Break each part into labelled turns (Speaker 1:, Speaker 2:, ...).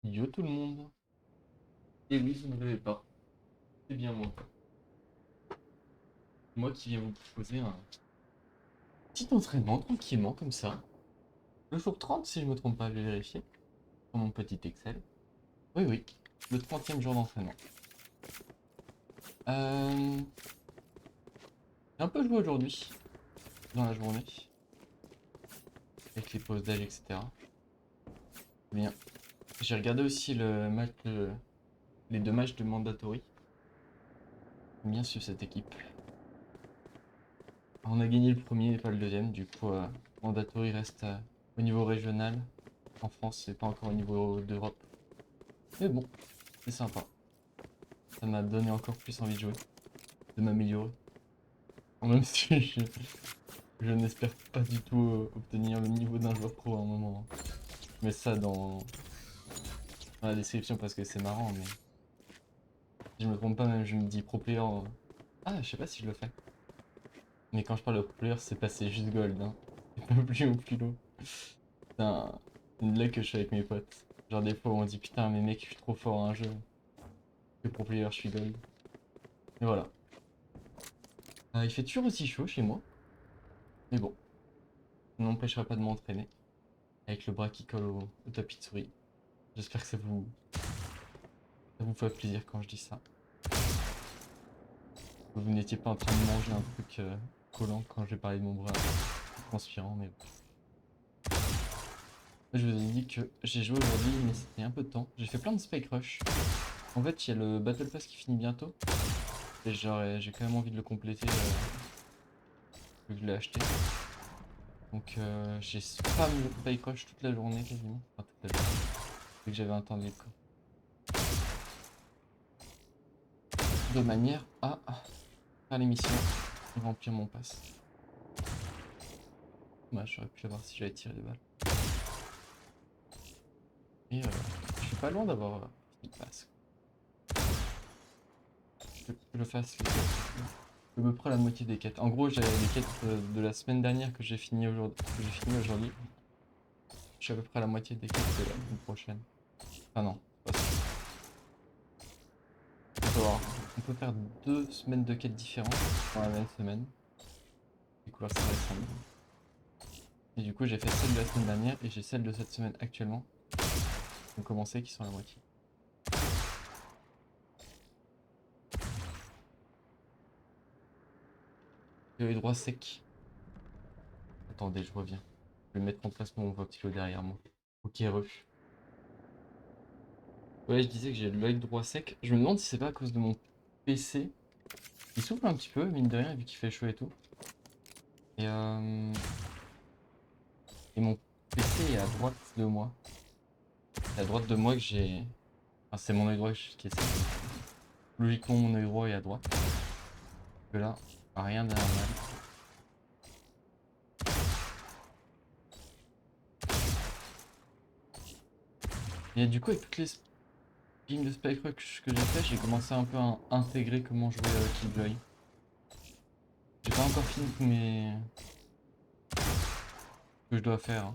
Speaker 1: Yo tout le monde. Et oui, vous ne rêvez pas. C'est bien moi. Moi qui viens vous proposer un petit entraînement tranquillement comme ça. Le jour 30 si je me trompe pas, je vais vérifier. Sur mon petit Excel. Oui, oui. Le 30e jour d'entraînement. J'ai un peu joué aujourd'hui. Dans la journée. Avec les pauses d'âge, etc. Bien. J'ai regardé aussi le match les deux matchs de Mandatory. Bien sûr cette équipe. On a gagné le premier et pas le deuxième. Du coup, Mandatory reste au niveau régional. En France, c'est pas encore au niveau d'Europe. Mais bon, c'est sympa. Ça m'a donné encore plus envie de jouer, de m'améliorer. Même si je n'espère pas du tout obtenir le niveau d'un joueur pro à un moment, hein. Je mets ça dans la description parce que c'est marrant, mais si je me trompe pas, même je me dis pro player. Ah, je sais pas si je le fais. Mais quand je parle de pro player, c'est passé juste gold, hein. C'est pas plus haut plus low. C'est une blague que je fais avec mes potes. Genre des fois où on dit putain, mais mec, je suis trop fort à un jeu. Que pro player, je suis gold. Et voilà. Il fait toujours aussi chaud chez moi. Mais bon, ça n'empêchera pas de m'entraîner. Avec le bras qui colle au tapis de souris. J'espère que ça vous fait plaisir quand je dis ça. Vous n'étiez pas en train de manger un truc collant quand j'ai parlé de mon bras transpirant, mais bon. Je vous ai dit que j'ai joué aujourd'hui, mais c'était un peu de temps. J'ai fait plein de Spike Rush. En fait, il y a le Battle Pass qui finit bientôt. Et j'ai quand même envie de le compléter vu que je l'ai acheté. Donc j'ai spam le Spike Rush toute la journée quasiment. Enfin, toute la journée. Vu que j'avais un temps libre, quoi. De manière à faire l'émission et remplir mon pass. Ouais, j'aurais pu l'avoir si j'avais tiré des balles. Et je suis pas loin d'avoir fini le pass. Je fasse les quêtes. À peu près la moitié des quêtes. En gros, j'avais les quêtes de la semaine dernière que j'ai fini aujourd'hui. Je suis à peu près à la moitié des quêtes de la semaine prochaine. Ah non, c'est pas ça. On peut faire 2 semaines de quêtes différentes dans la même semaine. Du coup, là, ça va être ensemble. Et du coup, j'ai fait celle de la semaine dernière et j'ai celle de cette semaine actuellement. Qui ont commencé, qui sont à la moitié. J'ai les droits secs. Attendez, je reviens. Je vais mettre en place mon voxilo derrière moi. Ok, ref. Ouais, je disais que j'ai l'œil droit sec. Je me demande si c'est pas à cause de mon PC. Il souffle un petit peu, mine de rien, vu qu'il fait chaud et tout. Et, euh... et mon PC est à droite de moi. C'est à droite de moi que j'ai. Enfin, c'est mon œil droit qui est sec. Logiquement, mon œil droit est à droite. Que là, rien d'anormal. Et du coup, avec toutes les games de Spike Rush que j'ai fait, j'ai commencé un peu à intégrer comment jouer Killjoy. J'ai pas encore fini tous mes. Que je dois faire, hein.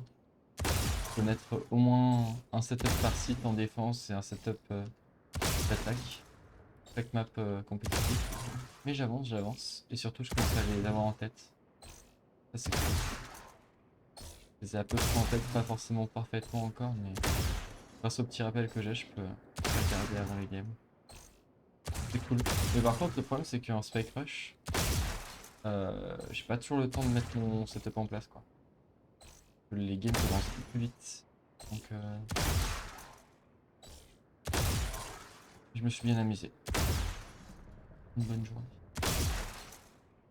Speaker 1: Connaître au moins un setup par site en défense et un setup d'attaque. Chaque map compétitive. Mais j'avance. Et surtout, je commence à les avoir en tête. Ça, c'est cool. Je les ai à peu près en tête, pas forcément parfaitement encore, mais grâce au petit rappel que j'ai, je peux regarder avant les games. C'est cool. Mais par contre, le problème, c'est qu'en Spike Rush, j'ai pas toujours le temps de mettre mon setup en place, quoi. Les games commencent plus vite. Donc, je me suis bien amusé. Une bonne journée.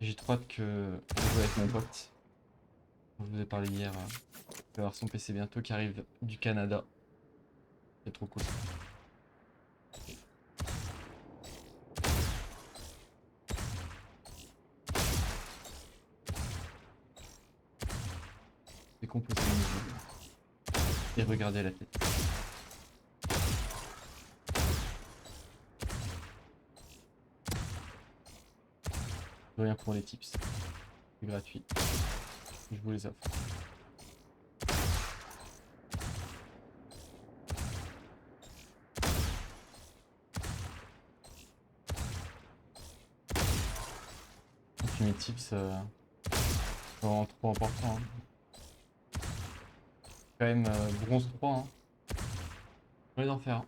Speaker 1: J'ai trop hâte que de jouer avec mon pote. Je vous ai parlé hier. Il va avoir son PC bientôt qui arrive du Canada. C'est trop cool. Décomposer le niveau. Et regarder la tête. De rien pour les tips. C'est gratuit. Je vous les offre. mes tips vraiment trop importants. Hein. Quand même bronze 3. Hein. J'ai envie d'en faire.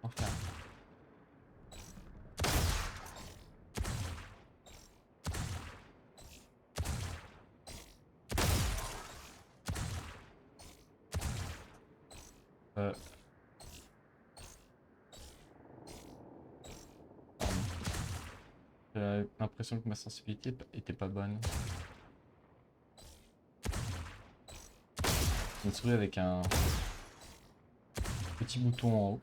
Speaker 1: D'en faire. J'ai l'impression que ma sensibilité était pas bonne. Une souris avec un petit bouton en haut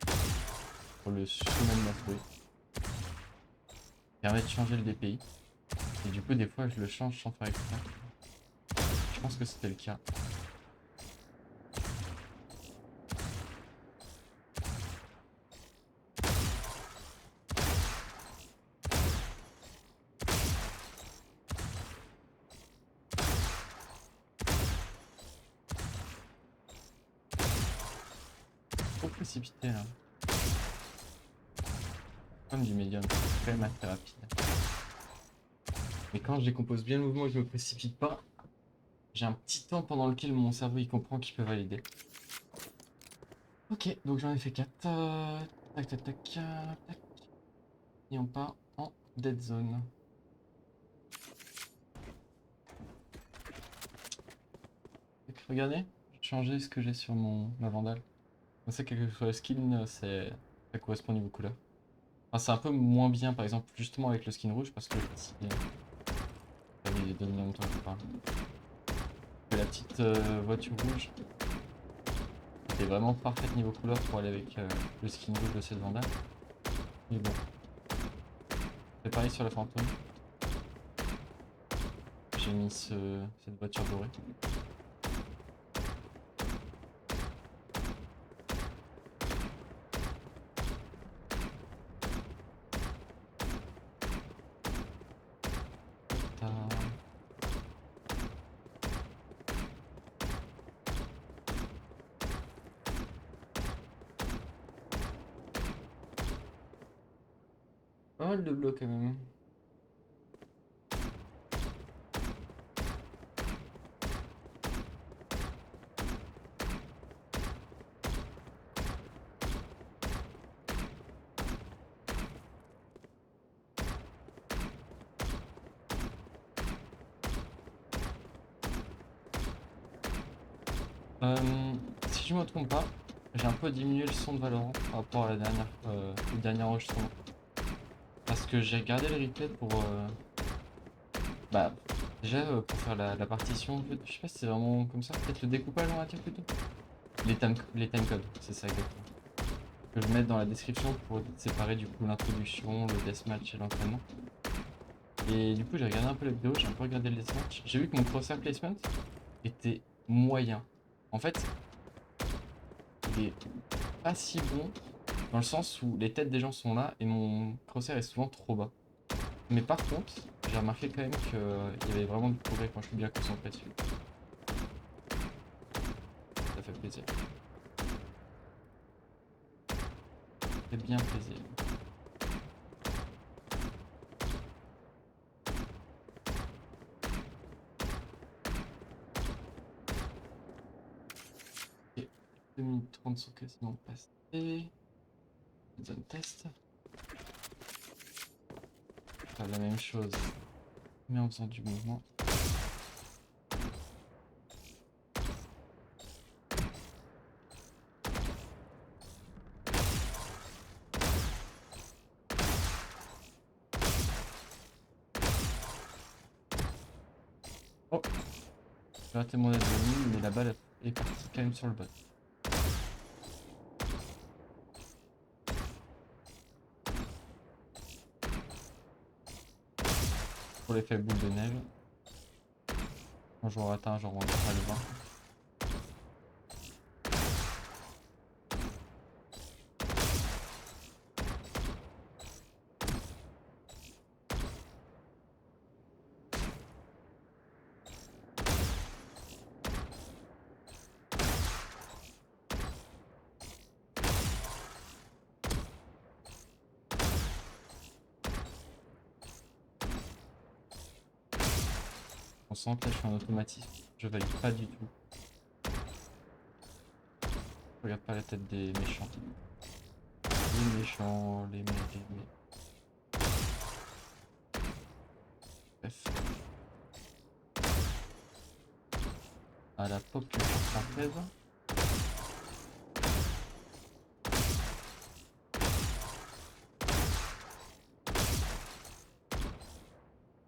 Speaker 1: pour le chemin de ma souris. Permet de changer le DPI. Et du coup, des fois, je le change sans faire exprès. Je pense que c'était le cas. Trop précipité là. Comme du médium, c'est quand même assez rapide. Mais quand je décompose bien le mouvement et que je me précipite pas, j'ai un petit temps pendant lequel mon cerveau il comprend qu'il peut valider. Ok, donc j'en ai fait 4. Tac, tac, tac, tac. Et on part en dead zone. Regardez, j'ai changé ce que j'ai sur ma Vandale. On sait quel que soit le skin, ça correspond au niveau couleur. Enfin, c'est un peu moins bien, par exemple, justement avec le skin rouge, parce que si, ça fait donné longtemps que je parle. La petite voiture rouge était vraiment parfaite niveau couleur pour aller avec le skin rouge de cette Vandale. Mais bon, c'est pareil sur la fantôme. J'ai mis cette voiture dorée. Pas mal de blocs quand même. Si je me trompe pas, j'ai un peu diminué le son de Valorant par rapport à le dernier enregistrement. Parce que j'ai regardé le replay pour... bah, déjà pour faire la partition, je sais pas si c'est vraiment comme ça, peut-être le découpage on va dire plutôt. Les timecodes, c'est ça exactement. Que je mette dans la description pour séparer du coup l'introduction, le deathmatch et l'entraînement. Et du coup j'ai regardé un peu la vidéo, j'ai un peu regardé le deathmatch. J'ai vu que mon crosshair placement était moyen. En fait, il est pas si bon dans le sens où les têtes des gens sont là et mon crosshair est souvent trop bas. Mais par contre, j'ai remarqué quand même qu'il y avait vraiment du progrès quand je suis bien concentré dessus. Ça fait plaisir. Ça fait bien plaisir. Ok, 2 minutes 30 sont quasiment passées. Zone test. Faire la même chose, mais en faisant du mouvement. Oh, j'ai raté mon adrenaline, mais la balle est partie quand même sur le bot. Pour l'effet boule de neige. Quand j'en rate un, j'en rentre à le 20. concentre, là je suis en automatisme. Je valide pas du tout. Je regarde pas la tête des méchants. Les méchants, Bref. À la population française.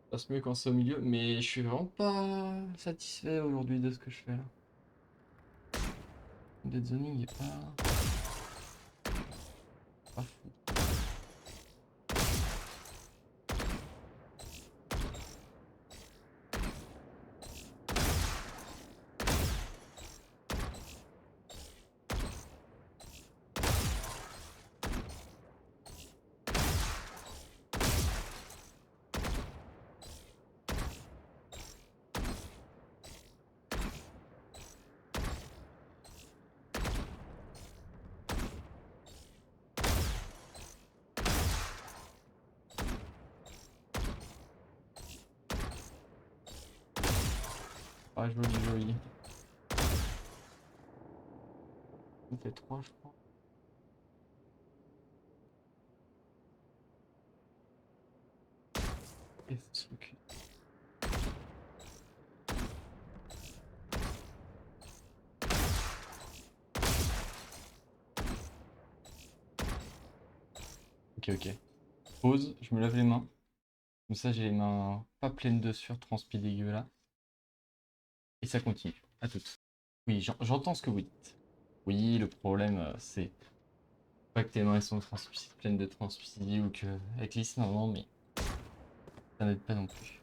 Speaker 1: Ça passe mieux quand c'est au milieu, mais je suis vraiment pas satisfait aujourd'hui de ce que je fais là. Le dead zoning est pas fou. Ah, joli, joli. On fait 3, je crois. Et faut se recule. Ok, ok. Pause, je me lave les mains. Comme ça, j'ai les mains pas pleines de sueur transpi dégueu là. Et ça continue. À toutes. Oui, j'entends ce que vous dites. Oui, le problème, c'est pas que tes mains sont pleines de transpi ou que elles glissent normalement, mais ça n'aide pas non plus.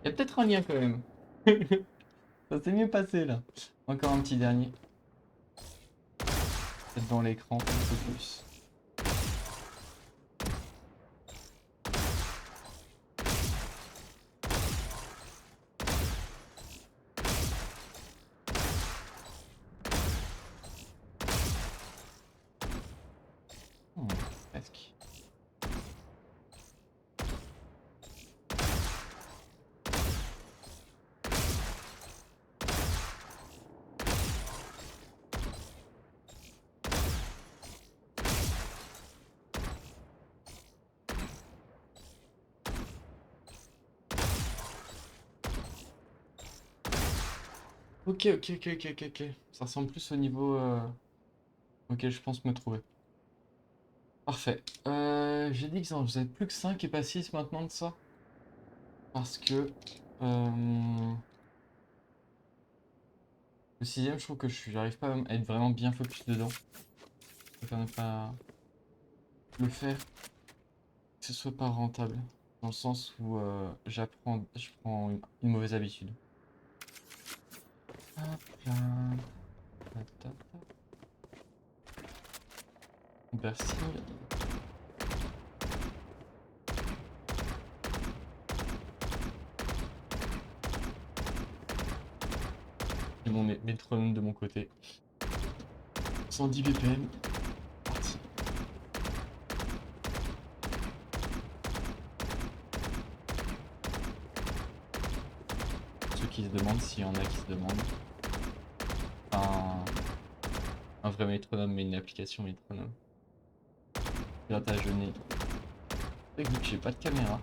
Speaker 1: Il y a peut-être un lien quand même. Ça s'est mieux passé là. Encore un petit dernier. Peut-être dans l'écran, un peu plus. Presque. Ok, ok, ok, ok, ok, ok. Ça ressemble plus au niveau auquel je pense me trouver. Parfait. J'ai dit que ça en faisait plus que 5 et pas 6 maintenant de ça. Parce que le sixième, je trouve que j'arrive pas à être vraiment bien focus dedans. Je préfère ne pas le faire, que ce soit pas rentable. Dans le sens où je prends une mauvaise habitude. Hop là. Ta, ta, ta. Bercy. J'ai mon métronome de mon côté. 110 BPM. Parti. Ceux qui se demandent, s'il y en a qui se demandent. Un vrai métronome, mais une application métronome. Pilote à jeûner. Et vu que j'ai pas de caméra.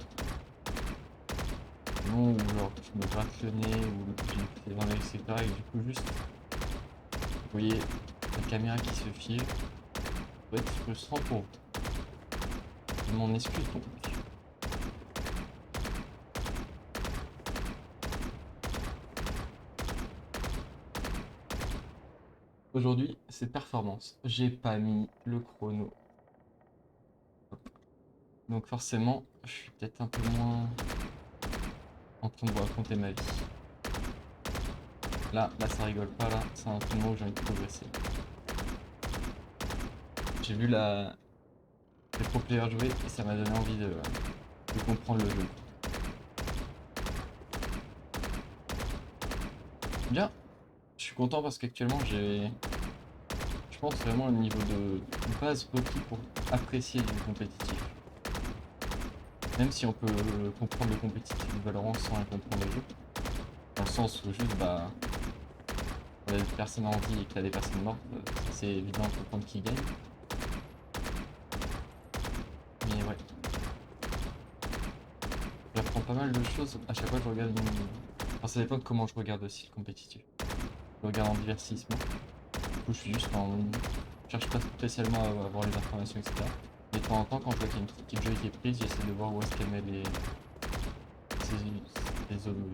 Speaker 1: Non, ou genre je me gratte le nez, ou j'ai une clé dans l'œil, etc. Et du coup, juste, vous voyez, la caméra qui se file, ça peut être frustrant pour vous. Je m'en excuse donc. Aujourd'hui, c'est performance. J'ai pas mis le chrono. Hop. Donc forcément, je suis peut-être un peu moins en train de vous raconter ma vie. Là, ça rigole pas, là. C'est un entraînement où j'ai envie de progresser. J'ai vu les pro players jouer et ça m'a donné envie de comprendre le jeu. Bien, je suis content parce qu'actuellement je pense vraiment un niveau de base requis pour apprécier du compétitif. Même si on peut comprendre le compétitif du Valorant sans rien comprendre le jeu. Dans le sens où juste, bah, quand il y a des personnes en vie et qu'il y a des personnes mortes, ça c'est évident de comprendre qui gagne. Mais ouais, j'apprends pas mal de choses à chaque fois que je regarde une... Enfin, ça dépend de comment je regarde aussi le compétitif. Je regarde en divertissement. Du coup, je suis juste en... Je cherche pas spécialement à avoir les informations, etc. Mais de temps en temps, quand je vois qu'il y a une petite jolie qui est prise, j'essaie de voir où est-ce qu'elle met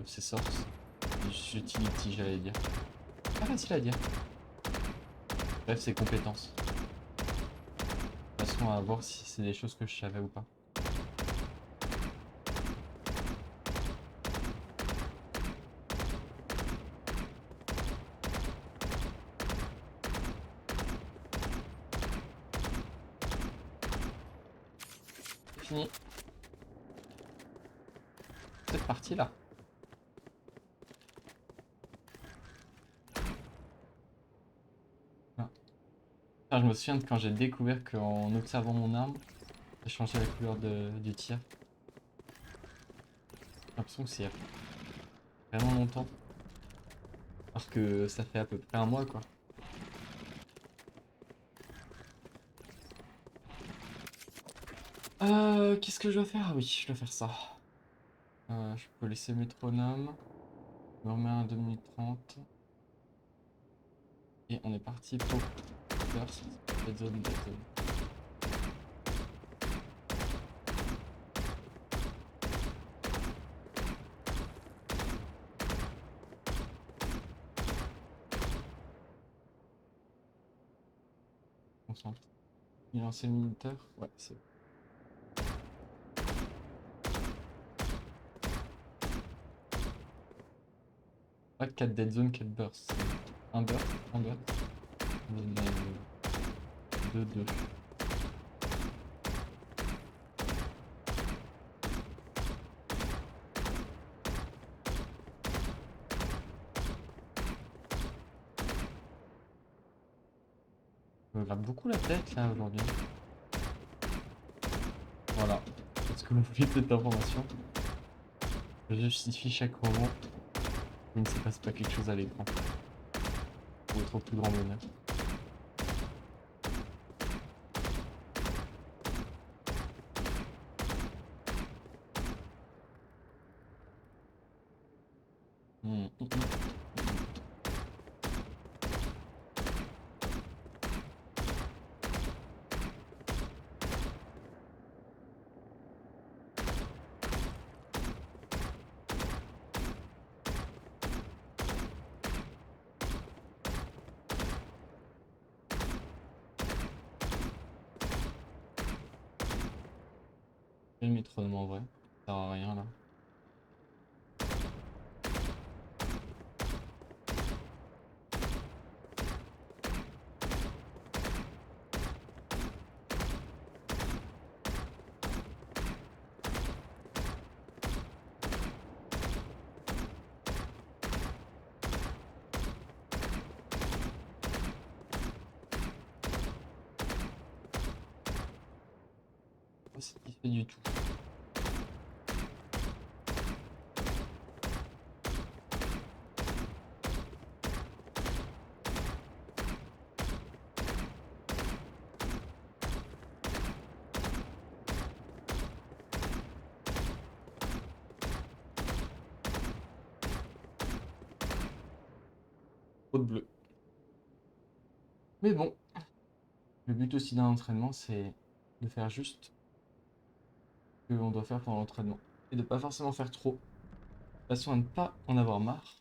Speaker 1: ses sources. Utility, j'allais dire. Pas facile à dire. Bref, ses compétences. De toute façon, à voir si c'est des choses que je savais ou pas. Fini. Cette partie-là. Voilà. Ah, je me souviens de quand j'ai découvert qu'en observant mon arme, ça changeait la couleur du tir. J'ai l'impression que c'est il y a vraiment longtemps. Alors que ça fait à peu près un mois, quoi. Qu'est-ce que je dois faire? Ah oui, je dois faire ça. Je peux laisser métronome. Je me remets à 2 minutes 30. Et on est parti pour first dead zone, dead zone. Concentre. Il a lancé le minuteur? Ouais, c'est bon. Pas 4 dead zone, 4 bursts. Un burst, un burst. 2, 2. Je me gratte beaucoup la tête là aujourd'hui. Voilà. Est-ce que vous voulez cette information? Je justifie chaque moment où il ne se passe pas quelque chose à l'écran. Pour votre plus grand bonheur. Mmh, mmh, mmh. Et le métronome en vrai. Ça sert à rien là. Pas satisfait du tout. Trop de bleu. Mais bon, le but aussi d'un entraînement, c'est de faire juste ce qu'on doit faire pendant l'entraînement. Et de pas forcément faire trop. De façon à ne pas en avoir marre.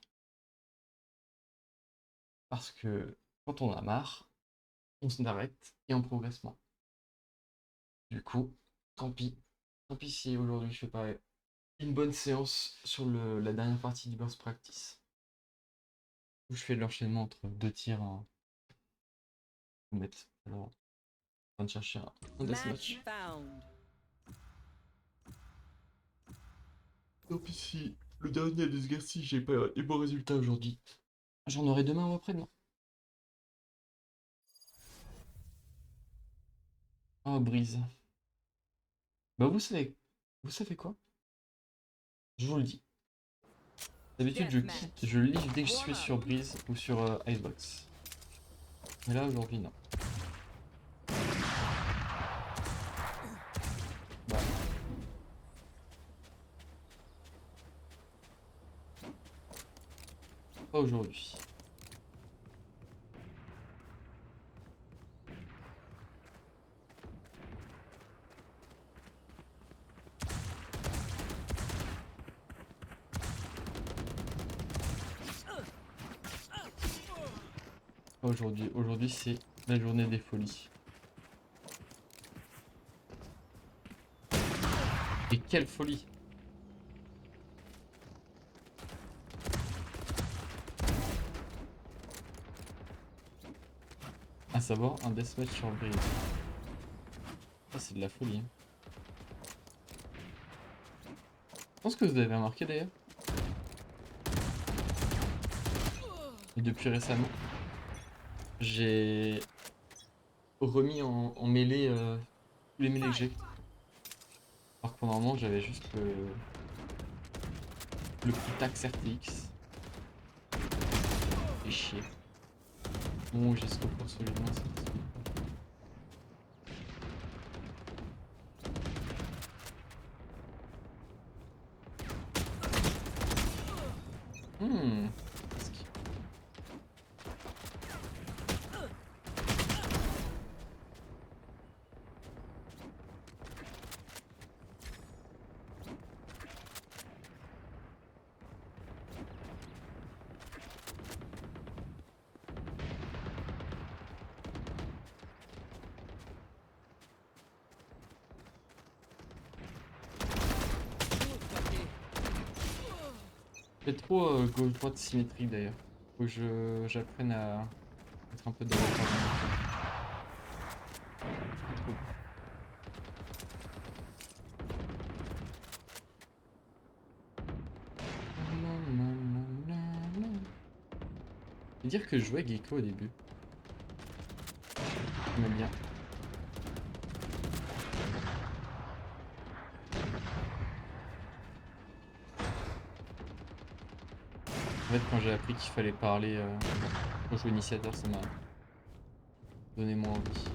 Speaker 1: Parce que Quand on a marre, on s'arrête et on progresse moins. Du coup, tant pis. Tant pis si aujourd'hui je fais pas une bonne séance sur la dernière partie du burst practice. Où je fais l'enchaînement entre deux tirs en net. Alors, en train de chercher un deathmatch. Tant pis si le dernier de ce gars-ci, j'ai pas les bons résultats aujourd'hui. J'en aurai demain ou après-demain. Ah, Brise. Bah vous savez quoi? Je vous le dis. D'habitude je quitte, je livre dès que je suis sur Breeze ou sur Icebox. Mais là aujourd'hui non. Bah, pas aujourd'hui. Pas aujourd'hui. Aujourd'hui c'est la journée des folies. Et quelle folie! À savoir un deathmatch sur Breeze. Ça c'est de la folie. Hein. Je pense que vous avez remarqué d'ailleurs. Et depuis récemment, j'ai remis en mêlée tous les mêlées que j'ai. Alors que pendant un moment j'avais juste le petit Tax RTX. Et chier. Bon j'ai stop pour solidement ça. Hmm. J'ai trop gauche-droite symétrique d'ailleurs. Faut que j'apprenne à être un peu de retard dans mon jeu. Pas trop. Et dire que je jouais Gecko au début. J'aimais bien. En fait, quand j'ai appris qu'il fallait parler au jeu initiateur, ça m'a donné moins envie.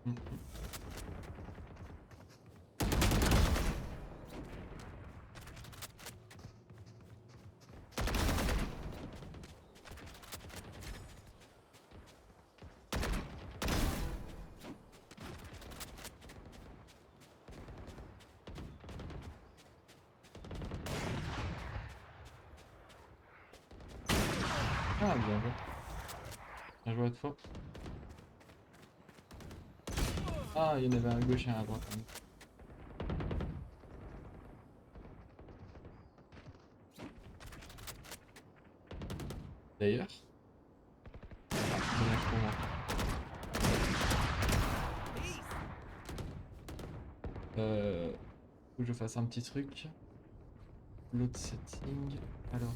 Speaker 1: Mhm. Ah, bien joué. Bien joué à toi. Ah, il y en avait un à gauche et un à droite. D'ailleurs, dommage pour moi. Faut que je fasse un petit truc. L'autre setting. Alors.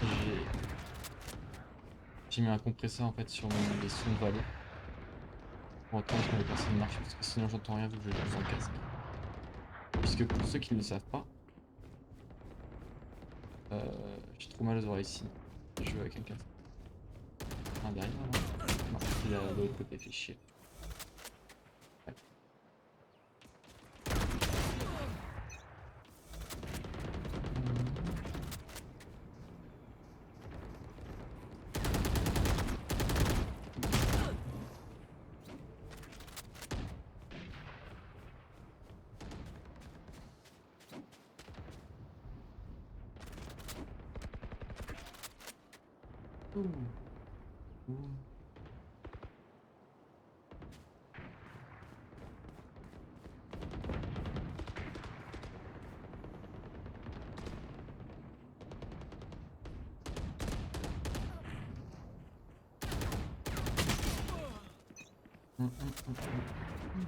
Speaker 1: J'ai j'ai mis un compresseur en fait sur les sons de Valo pour entendre quand les personnes marchent parce que sinon j'entends rien vu que je joue sans casque. Puisque pour ceux qui ne le savent pas, j'ai trop mal aux oreilles ici. Je joue avec un casque. Un derrière là. Non, il est de l'autre côté, fait chier. Ouh. Ouh. Hum, hum, hum, hum.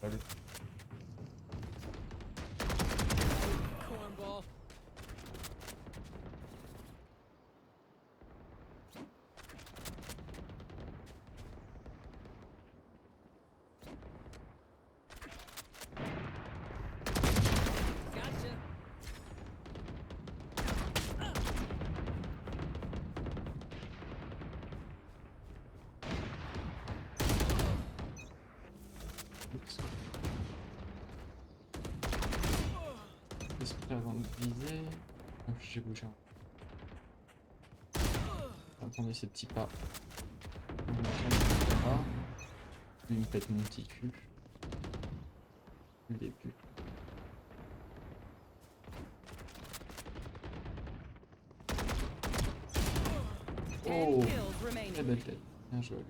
Speaker 1: Allez.
Speaker 2: Cornball. Gotcha.
Speaker 1: Oups. Esprit avant de viser. Oh, j'ai bougé. Attendez ces petits pas. Ah. Lui il me pète mon petit cul. Le début. Oh,
Speaker 3: 10 kills
Speaker 1: très
Speaker 3: remaining.
Speaker 1: belle tête. Bien joué à lui.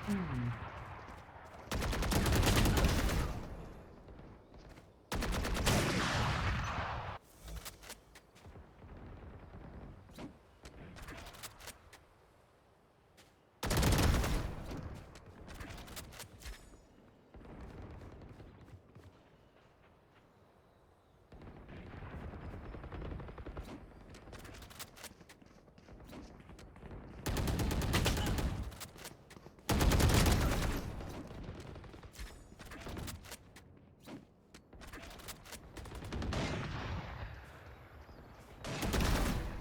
Speaker 1: Hmm.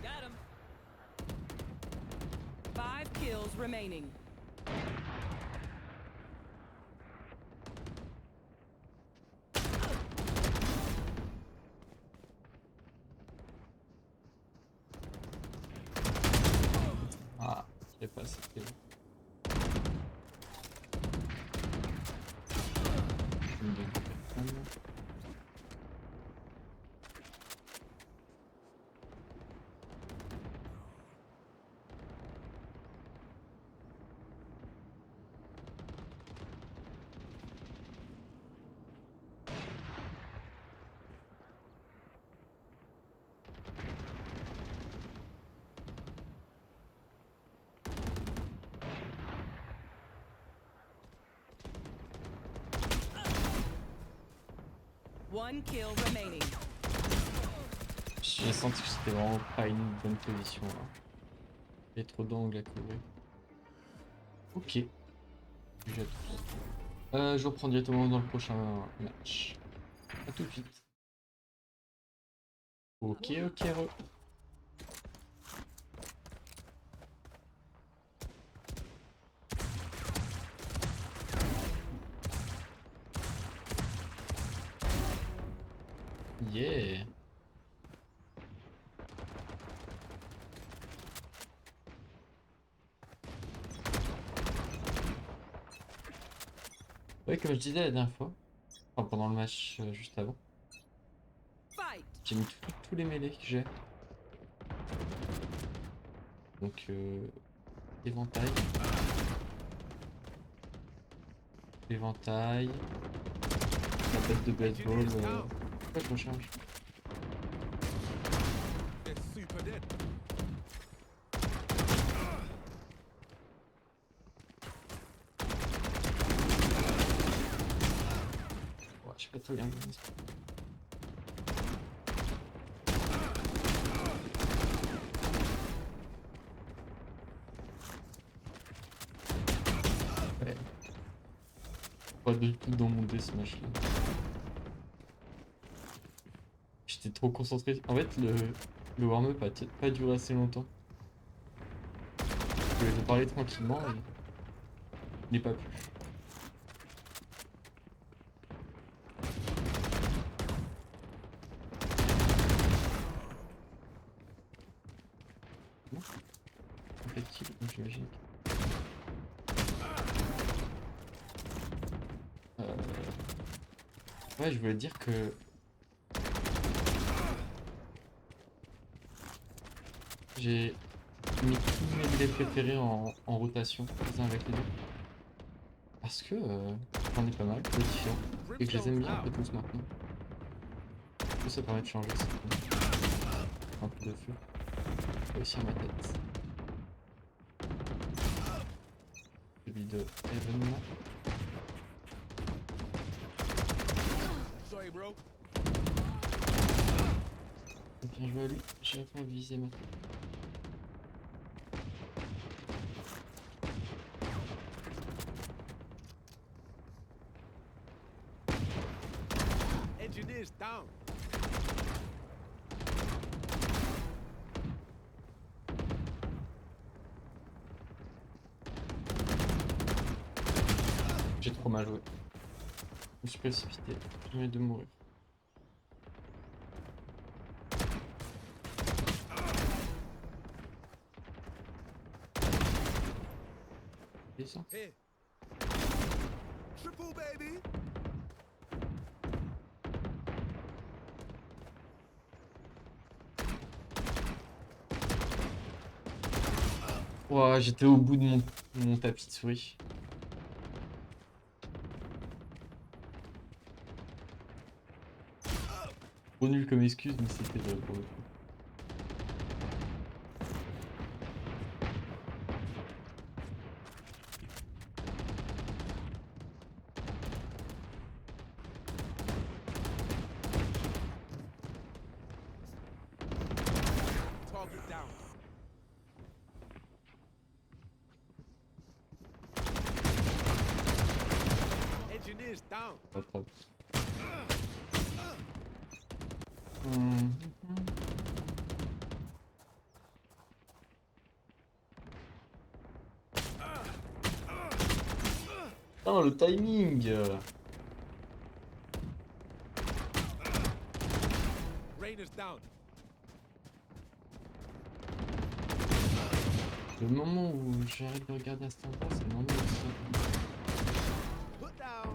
Speaker 2: Got him.
Speaker 3: 5 kills remaining.
Speaker 1: Ah, j'ai pas assez de kill. Je me donne personne.
Speaker 3: One kill remaining.
Speaker 1: J'ai senti que c'était vraiment pas une bonne position là. Il y a trop d'angles à couvrir. Ok. J'ai tout. Je reprends directement dans le prochain match. A tout de suite. Ok, ok, re. Yeah. Ouais, comme je disais la dernière fois, enfin pendant le match juste avant,
Speaker 3: Fight.
Speaker 1: j'ai mis tous les mêlés que j'ai. Donc, éventail. Éventail. La batte de baseball. Pourquoi je recharge?
Speaker 2: It's super dead.
Speaker 1: Ouais, je sais pas très bien. Ouais. Pas du tout dans mon dé ce match là. J'étais trop concentré. En fait, le warm-up a pas duré assez longtemps. Je vais parler tranquillement et n'ai pas pu. Bon. En fait-il, donc j'imagine. Ouais, je voulais dire que j'ai mis tous mes délais préférés en rotation, les uns avec les deux. Parce que j'en ai pas mal, de différents, et que je les aime bien un peu tous maintenant. Du coup, ça permet de changer, c'est cool. Un peu de feu. Réussir ma tête. Celui de événement.
Speaker 2: Sorry, bro.
Speaker 1: Bien joué à lui, j'arrive pas à viser maintenant.
Speaker 2: Engineers down.
Speaker 1: J'ai trop mal joué. Je me suis précipité, j'ai envie de mourir. Descends.
Speaker 2: Here. Triple, baby.
Speaker 1: Ouah, j'étais au bout de mon tapis de souris. Trop nul comme excuse, mais c'était vrai pour le coup.
Speaker 2: Target down. Engineers down.
Speaker 1: Pas trop. Hum. Putain, le timing!
Speaker 2: Rainer's down.
Speaker 1: Le moment où j'arrête de regarder à cet endroit, c'est le moment où ça...
Speaker 2: Put down.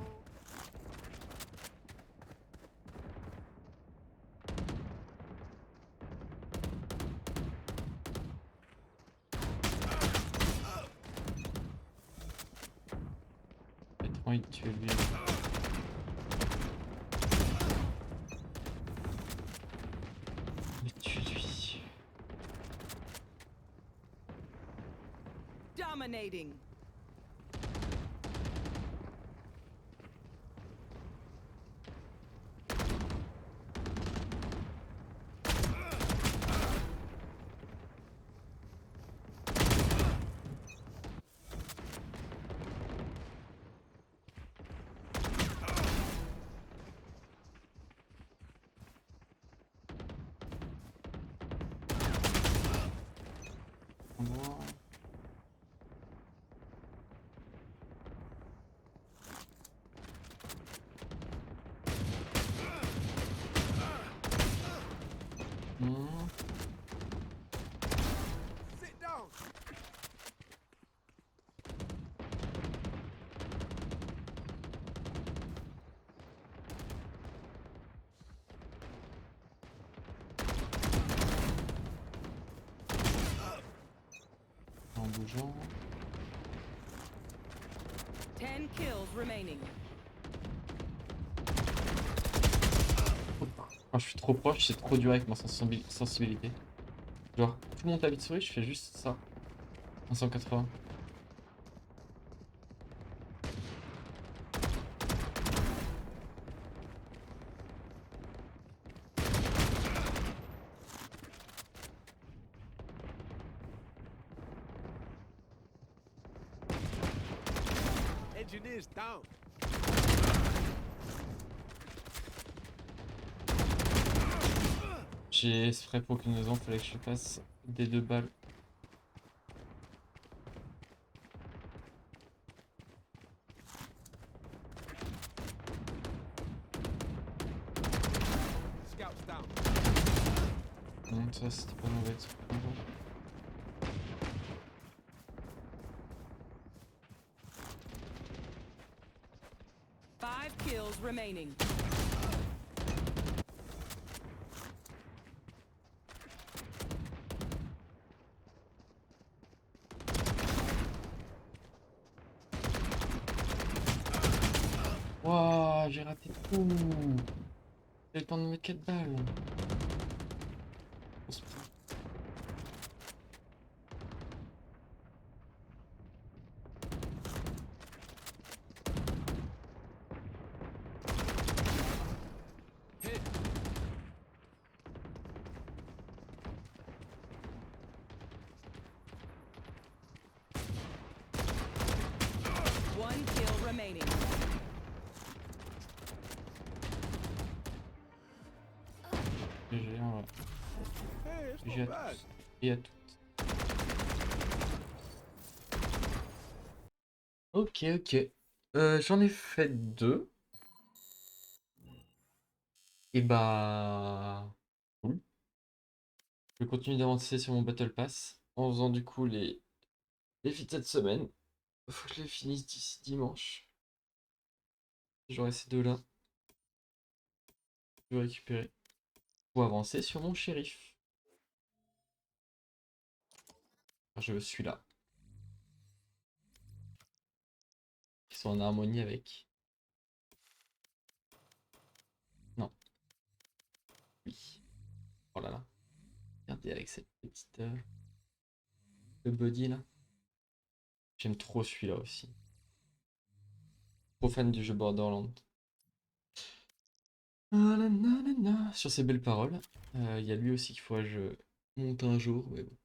Speaker 1: J'ai trop envie de tuer lui. Mais tue-lui.
Speaker 3: Dominating.
Speaker 1: Endroit. Non.
Speaker 2: Sit down.
Speaker 1: En bougeant.
Speaker 3: 10 kills remaining.
Speaker 1: Quand je suis trop proche, c'est trop dur avec ma sensibilité. Genre, tout mon tapis de souris, je fais juste ça. En 180.
Speaker 2: Engineers down.
Speaker 1: J'ai ce frais pour aucune raison, fallait que je fasse des 2 balles. Ça c'était pas mauvais. Ça.
Speaker 3: 5 kills remaining.
Speaker 1: Wouah, j'ai raté tout. J'ai le temps de mettre 4 balles. On se prend.
Speaker 2: Hit.
Speaker 3: One kill remaining.
Speaker 1: GG, en vrai.
Speaker 2: Hey, it's
Speaker 1: GG
Speaker 2: not
Speaker 1: à
Speaker 2: bad.
Speaker 1: tous. Et à toutes. Ok, ok. J'en ai fait 2. Et bah... Cool. Je continue d'avancer sur mon Battle Pass. En faisant du coup les feats cette semaine. Faut que je les finisse d'ici dimanche. J'aurai ces deux-là. Je vais récupérer. Pour avancer sur mon shérif. Enfin, je suis là. Qui sont en harmonie avec. Non. Oui. Oh là là. Regardez avec cette petite. Le body là. J'aime trop celui-là aussi. Trop fan du jeu Borderlands. Ah là là là là. Sur ces belles paroles. Il y a lui aussi qu'il faudrait que je monte un jour. Mais bon.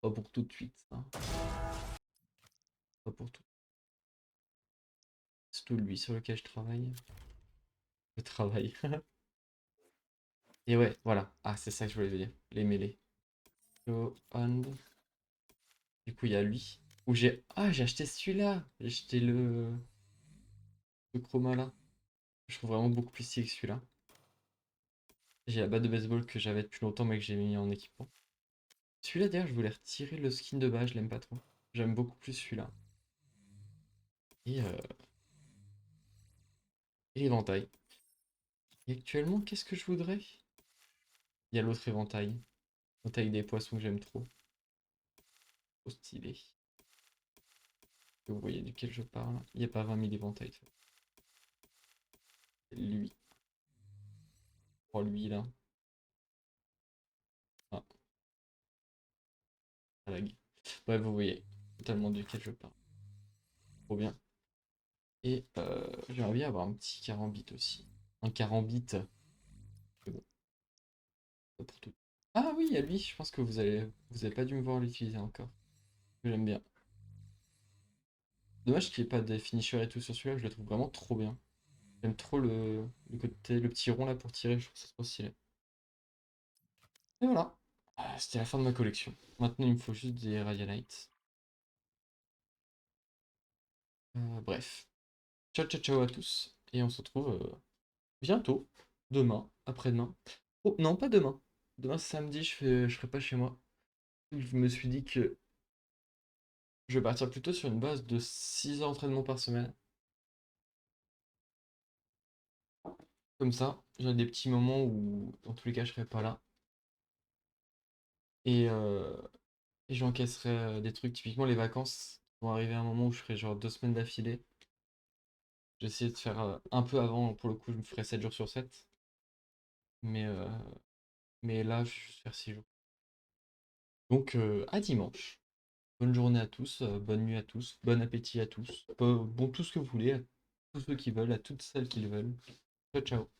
Speaker 1: Pas pour tout de suite. Hein. Pas pour tout. C'est tout lui sur lequel je travaille. Je travaille. Et ouais, voilà. Ah, c'est ça que je voulais dire. Les mêlées. Show on. Du coup, il y a lui. Où j'ai. Ah, j'ai acheté celui-là. J'ai acheté le chroma là. Je trouve vraiment beaucoup plus stylé que celui-là. J'ai la batte de baseball que j'avais depuis longtemps, mais que j'ai mis en équipement. Celui-là, d'ailleurs, je voulais retirer le skin de base. Je l'aime pas trop. J'aime beaucoup plus celui-là. Et, euh... Et l'éventail. Et actuellement, qu'est-ce que je voudrais? Il y a l'autre éventail. Éventail des poissons que j'aime trop. Trop stylé. Vous voyez duquel je parle. Il n'y a pas 20 000 éventails. Lui. Oh, lui là. Ah, ça lag. Bref, vous voyez totalement duquel je parle. Trop bien. Et j'aimerais bien avoir un petit carambit aussi. Un carambit. Mais bon, pas pour tout. Ah oui, il y a lui. Je pense que vous avez pas dû me voir l'utiliser encore. J'aime bien. Dommage qu'il n'y ait pas des finishers et tout sur celui-là. Je le trouve vraiment trop bien. J'aime trop le côté, le petit rond là pour tirer. Je trouve ça trop stylé. Et voilà. C'était la fin de ma collection. Maintenant, il me faut juste des Radianites. Bref. Ciao, ciao, ciao à tous. Et on se retrouve bientôt. Demain, après-demain. Oh, non, pas demain. Demain, c'est samedi, je serai pas chez moi. Je me suis dit que je vais partir plutôt sur une base de 6 heures d'entraînement par semaine. Comme ça, j'ai des petits moments où, dans tous les cas, je serai pas là. Et, euh, et j'encaisserai des trucs, typiquement les vacances vont arriver à un moment où je ferai genre 2 semaines d'affilée. J'essaie de faire un peu avant, pour le coup, je me ferai 7 jours sur 7. Mais, euh, mais là, je vais juste faire 6 jours. Donc, à dimanche. Bonne journée à tous, bonne nuit à tous, bon appétit à tous, bon tout ce que vous voulez, à tous ceux qui veulent, à toutes celles qui le veulent. Ciao, ciao.